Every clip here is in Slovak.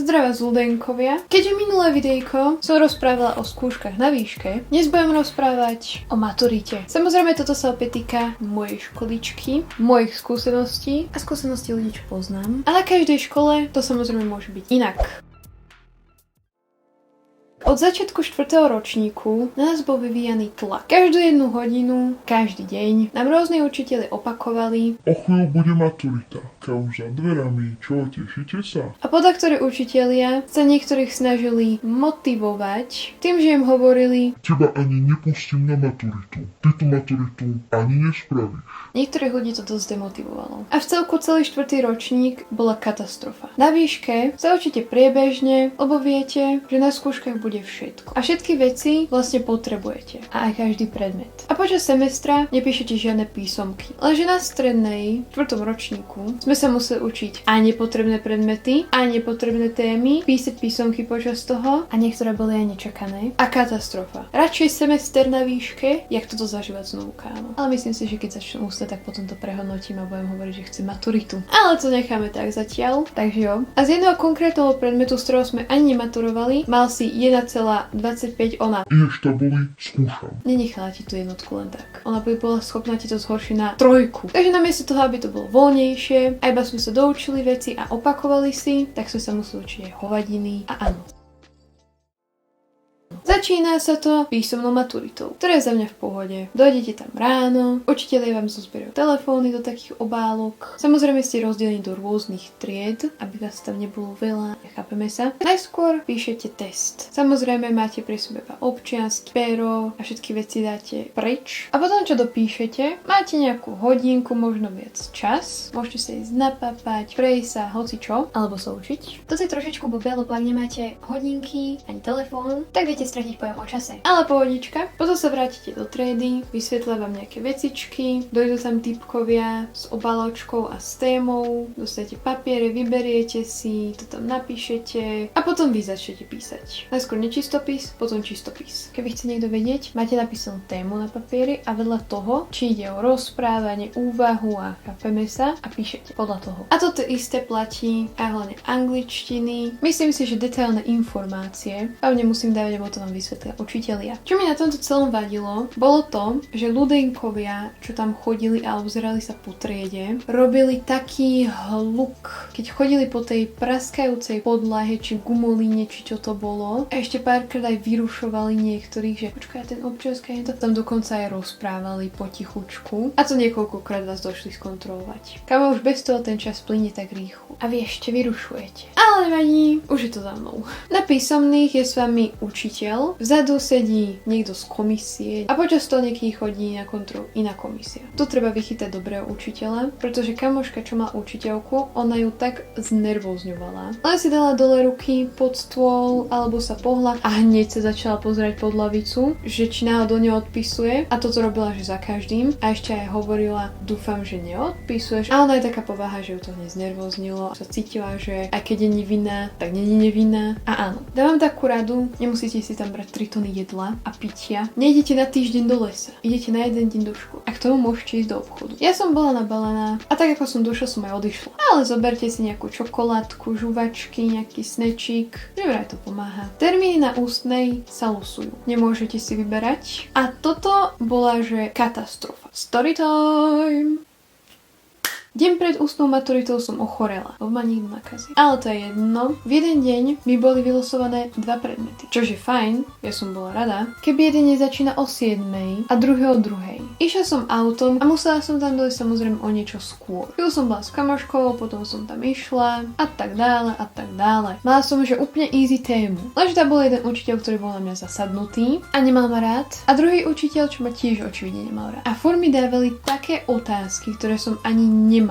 Zdravá Zludenkovia. Keďže minulé videjko som rozprávala o skúškach na výške, dnes budem rozprávať o maturite. Samozrejme toto sa opäť týka mojej školičky, mojich skúseností a skúseností ľudí, čo poznám. A na každej škole to samozrejme môže byť inak. Od začiatku 4. ročníku na nás bol vyvíjaný tlak. Každú jednu hodinu, každý deň nám rôzni učitelia opakovali: O chvíľu bude maturita. Už za dverami, čo, tešíte sa? A podľa učitelia sa niektorých snažili motivovať tým, že im hovorili: Teba ani nepustím na maturitu. Ty tú maturitu ani nespravíš. Niektorých ľudí to dosť demotivovalo. A v celku celý 4. ročník bola katastrofa. Na výške sa učíte priebežne, lebo viete, že na skúškach bude všetko. A všetky veci vlastne potrebujete. A aj každý predmet. A počas semestra nepíšete žiadne písomky. Lenže na strednej, 4. ročníku, sme sa museli učiť aj nepotrebné predmety, aj nepotrebné témy, písať písomky počas toho a niektoré boli aj nečakané. A katastrofa. Radšej semester na výške, jak toto zažívať znovu, kámo. Ale myslím si, že keď začnem ústať, tak potom to prehodnotím a budem hovoriť, že chcem maturitu. Ale to necháme tak zatiaľ. Takže jo. A z jedného konkrétneho predmetu, z ktorého sme ani nematurovali, mal si 1,25 ona. Ideš tabuli, skúšam. Nenechala ti tú jednotku len tak. Ona by bola schopná ti to zhoršiť na 3. Takže namiesto toho, aby to bolo voľnejšie, a iba sme sa doučili veci a opakovali si, tak sme sa museli učiť aj hovadiny a áno. Začína sa to písomnou maturitou, ktorá je za mňa v pohode. Dojdete tam ráno, učitelia vám zozbierajú telefóny do takých obálok. Samozrejme ste rozdelení do rôznych tried, aby vás tam nebolo veľa, chápeme sa. Najskôr píšete test. Samozrejme máte pri sebe občiansky, pero a všetky veci dáte preč. A potom čo dopíšete, máte nejakú hodinku, možno viac čas. Môžete sa ísť napapať, prejsť sa, hocičo, alebo sa učiť. To je trošičku blbé, lebo ak nemáte hodinky ani telefón, tak viete stratiť pojem o čase. Ale pohodička. Potom sa vrátite do triedy, vysvetlia vám nejaké vecičky, dojdú tam typkovia s obaločkou a s témou, dostanete papiere, vyberiete si, to tam napíšete a potom vy začnete písať. Najskôr nečistopis, potom čistopis. Keby chce niekto vedieť, máte napísanú tému na papieri a vedľa toho, či ide o rozprávanie, úvahu a chápeme sa a píšete podľa toho. A toto isté platí aj hlavne angličtiny. Myslím si, že detailné informácie vám nemusím dávať, lebo to vám vysvetlia učitelia. Čo mi na tomto celom vadilo, bolo to, že ľudenkovia, čo tam chodili a obzerali sa po triede, robili taký hluk, keď chodili po tej praskajúcej podlahe, či gumolíne, či čo to bolo. A ešte párkrát aj vyrušovali niektorých, že počkaj, ten občiansky to tam dokonca aj rozprávali potichučku. A to niekoľkokrát vás došli skontrolovať. Kam už bez toho ten čas plynie tak rýchlo. A vy ešte vyrušujete. Ale nevadí, už je to za mnou. Na písomných je s vami učiteľ, vzadu sedí niekto z komisie a počas toho niekým chodí na kontrolu iná komisia. Tu treba vychytať dobrého učiteľa, pretože kamoška, čo má učiteľku, ona ju tak znervózňovala. Ona si dala dole ruky pod stôl alebo sa pohla a hneď sa začala pozerať pod lavicu, že či náhodou neodpisuje, a toto robila, že za každým, a ešte aj hovorila: dúfam, že neodpisuješ. A ona je taká povaha, že ju to hneď znervóznilo, sa cítila, že aj keď je nevinná, tak není nevinná. A áno, dávam takú radu, nemusíte si tam brať 3 tony jedla a pitia. Nejdete na týždeň do lesa, idete na jeden deň do školy. A k tomu môžete ísť do obchodu. Ja som bola nabalená a tak ako som došla, som aj odišla. Ale zoberte si nejakú čokoládku, žuvačky, nejaký snečík, že vraj to pomáha. Termíny na ústnej sa losujú. Nemôžete si vyberať. A toto bola, že katastrofa. Story time! Deň pred ústnou maturitou som ochorela, lebo ma nikto nakazil. Ale to je jedno. V jeden deň mi boli vylosované 2 predmety. Čože fajn, ja som bola rada. Keby jeden deň začína o 7 a druhý o 2. Išla som autom a musela som tam dojsť samozrejme o niečo skôr. Chvíľu som bola s kamoškou, potom som tam išla a tak dále a tak dále. Mala som, že úplne easy tému. Lenže tam bol jeden učiteľ, ktorý bol na mňa zasadnutý a nemal ma rád. A druhý učiteľ, čo ma tiež očividne nemal rád. A furt mi dávali také otázky, ktoré som ani nemala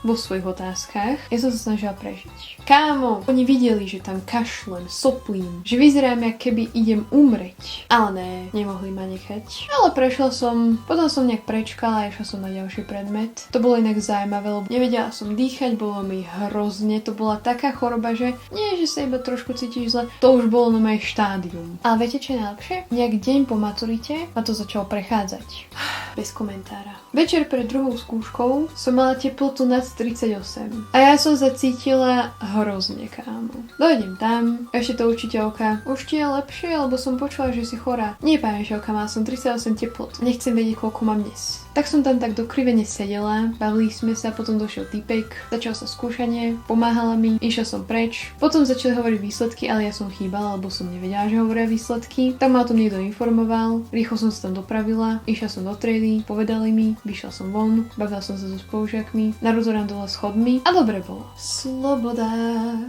vo svojich otázkach. Ja som sa snažila prežiť. Kámo, oni videli, že tam kašlem, soplím, že vyzerám, jak keby idem umreť. Ale ne, nemohli ma nechať. Ale prešla som, potom Potom som nejak prečkala a išla som na ďalší predmet. To bolo inak zaujímavé, lebo nevedela som dýchať, bolo mi hrozne. To bola taká choroba, že nie, že sa iba trošku cítiš zle, to už bolo na moje štádium. Ale viete, čo je najlepšie? Nejak deň po maturite ma to začalo prechádzať. Bez komentára. Večer pred druhou skúškou som mala teplotu nad 38. A ja som sa cítila hrozne, kámo. Dojdem tam, ešte to učiteľka. Už ti je lepšie, lebo som počula, že si chorá. Nie, pani učiteľka, mala som 38 teplot. Nechcem vedieť, koľko mám dnes. Tak som tam tak dokrivene sedela, bavili sme sa, potom došiel typek, začal sa skúšanie, pomáhala mi, išla som preč. Potom začali hovoriť výsledky, ale ja som chýbala, lebo som nevedela, že hovoria výsledky. Tak ma o tom niekto informoval, rýchlo som sa tam dopravila, išla som do triedy, povedali mi, vyšla som von, bavila som sa so spolužiakmi, narúzoram dole schodmi a dobre bolo. Sloboda.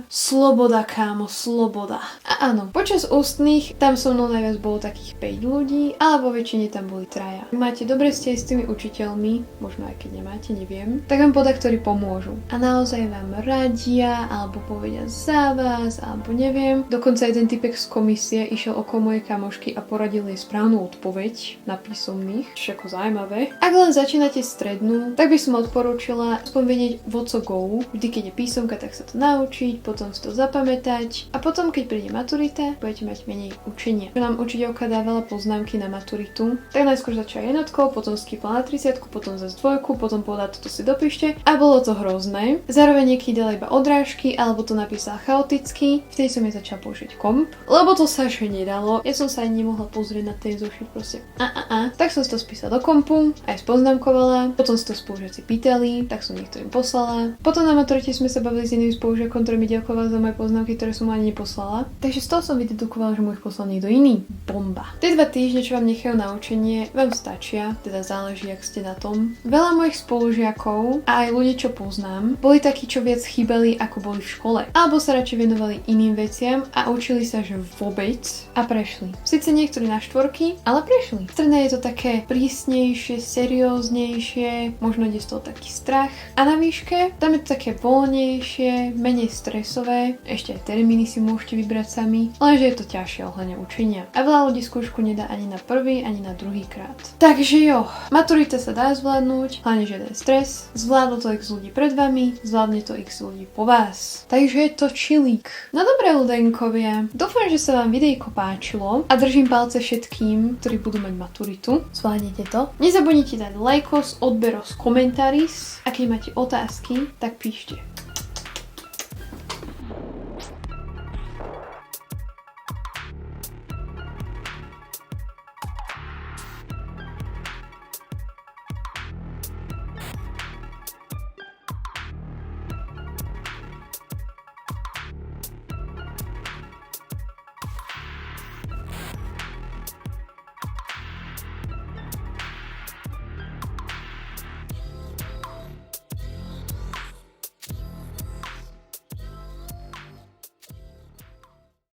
Sloboda, kámo, sloboda. A áno, počas ústnych tam so mnou najviac bolo takých 5 ľudí, ale vo väčšine tam boli traja. Máte dobre ste s tými učiteľmi, možno aj keď nemáte, neviem, tak vám podaktori pomôžu. A naozaj vám radia, alebo povedia za vás, alebo neviem. Dokonca jeden typek z komisie išiel okolo mojej kamošky a poradil jej správnu odpoveď na písomných, čo ako zaujímavé. Ak len začínate strednú, tak by som odporúčila aspoň vedieť what to go. Vždy, keď je písomka, tak sa to naučiť, potom si to zapamätať a potom, keď príde maturita, budete mať menej učenia. Keď nám učiteľka dávala poznámky na maturitu, tak najskôr začala jednotkou, potom skipla na 30, potom zase dvojku, potom povedala, toto si dopíšte a bolo to hrozné. Zároveň niekedy dala iba odrážky, alebo to napísala chaoticky. Vtedy som jej začala použiť komp, lebo to sa ešte nedalo. Ja som sa ani nemohla pozrieť na ten zošit, proste. Tak som si to spísala do kompu, aj spoznámkovala, potom si to spolužiaci pýtali, tak som niektorým poslala. Potom na maturite sme sa bavili s iným spolužiakom, ktorý mi ďakoval za moje poznámky, ktoré som mu ani neposlala. Takže z toho som vydedukovala, že mu ich poslal niekto iný. Bomba. Tie 2 týždne, čo vám nechajú na učenie, vám stačia, teda záleží, ak ste na tom. Veľa mojich spolužiakov a aj ľudí, čo poznám, boli takí, čo viac chýbali, ako boli v škole. Alebo sa radšej venovali iným veciam a učili sa, že vôbec a prešli. Sice niektorí na 4, ale prešli. V strednej je to také prísnejšie, serióznejšie, možno ide z toho taký strach. A na výške, tam je to také voľnejšie, menej stresové, ešte aj termíny si môžete vybrať sami, lenže je to ťažšie ohľadne učenia. A veľa ľudí skúšku nedá ani na prvý, ani na druhý krát. Takže jo, maturita sa dá zvládnuť, hlavne žiaden stres, zvládlo to x ľudí pred vami, zvládne to x ľudí po vás. Takže je to chilík. No dobré ľudenkovia, dúfam, že sa vám videjko páčilo a držím palce všetkým, ktorí budú mať maturitu. Zvládnete to. Nezabudnite dať lajkos, odberos, komentáris a keď máte otázky, tak píšte.